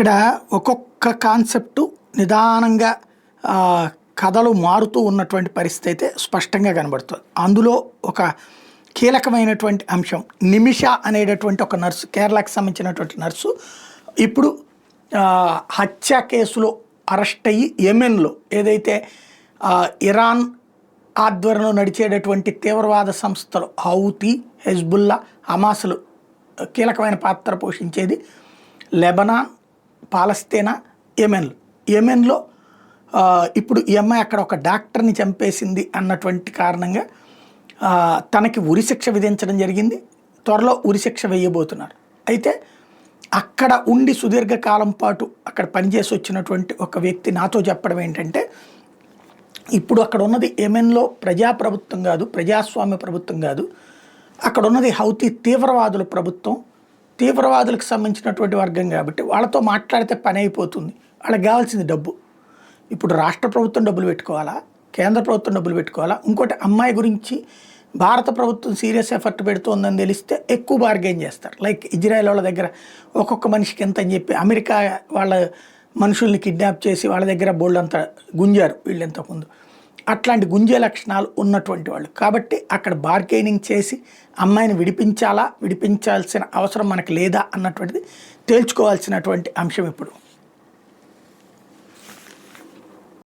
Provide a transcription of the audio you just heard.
ఇక్కడ ఒక్కొక్క కాన్సెప్టు నిదానంగా కథలు మారుతూ ఉన్నటువంటి పరిస్థితి అయితే స్పష్టంగా కనబడుతుంది. అందులో ఒక కీలకమైనటువంటి అంశం నిమిష అనేటటువంటి ఒక నర్సు, కేరళకు సంబంధించినటువంటి నర్సు ఇప్పుడు హత్య కేసులో అరెస్ట్ అయ్యి యెమెన్లో ఏదైతే ఇరాన్ ఆధ్వర్యంలో నడిచేటటువంటి తీవ్రవాద సంస్థలు హౌతీ, హెజ్బుల్లా, హమాస్లు కీలకమైన పాత్ర పోషించేది లెబనాన్, పాలస్తీనా, యెమెన్లో ఇప్పుడు ఈ అమ్మాయి అక్కడ ఒక డాక్టర్ని చంపేసింది అన్నటువంటి కారణంగా తనకి ఉరిశిక్ష విధించడం జరిగింది. త్వరలో ఉరిశిక్ష వేయబోతున్నారు. అయితే అక్కడ ఉండి సుదీర్ఘకాలం పాటు అక్కడ పనిచేసి వచ్చినటువంటి ఒక వ్యక్తి నాతో చెప్పడం ఏంటంటే, ఇప్పుడు అక్కడ ఉన్నది యెమెన్లో ప్రజాప్రభుత్వం కాదు, ప్రజాస్వామ్య ప్రభుత్వం కాదు, అక్కడ ఉన్నది హౌతీ తీవ్రవాదుల ప్రభుత్వం, తీవ్రవాదులకు సంబంధించినటువంటి వర్గం కాబట్టి వాళ్ళతో మాట్లాడితే పని అయిపోతుంది. వాళ్ళకి కావాల్సింది డబ్బు. ఇప్పుడు రాష్ట్ర ప్రభుత్వం డబ్బులు పెట్టుకోవాలా, కేంద్ర ప్రభుత్వం డబ్బులు పెట్టుకోవాలా, ఇంకోటి అమ్మాయి గురించి భారత ప్రభుత్వం సీరియస్ ఎఫర్ట్ పెడుతోందని తెలిస్తే ఎక్కువ బార్గెయిన్ చేస్తారు. లైక్ ఇజ్రాయెల్ వాళ్ళ దగ్గర ఒక్కొక్క మనిషికి ఎంత అని చెప్పి అమెరికా వాళ్ళ మనుషుల్ని కిడ్నాప్ చేసి వాళ్ళ దగ్గర బోల్డంతా గుంజారు వీళ్ళు ఇంతకుముందు. అట్లాంటి గుంజే లక్షణాలు ఉన్నటువంటి వాళ్ళు కాబట్టి అక్కడ బార్గెయినింగ్ చేసి అమ్మాయిని విడిపించాల్సిన అవసరం మనకు లేదా అన్నటువంటిది తేల్చుకోవాల్సినటువంటి అంశం ఇప్పుడు.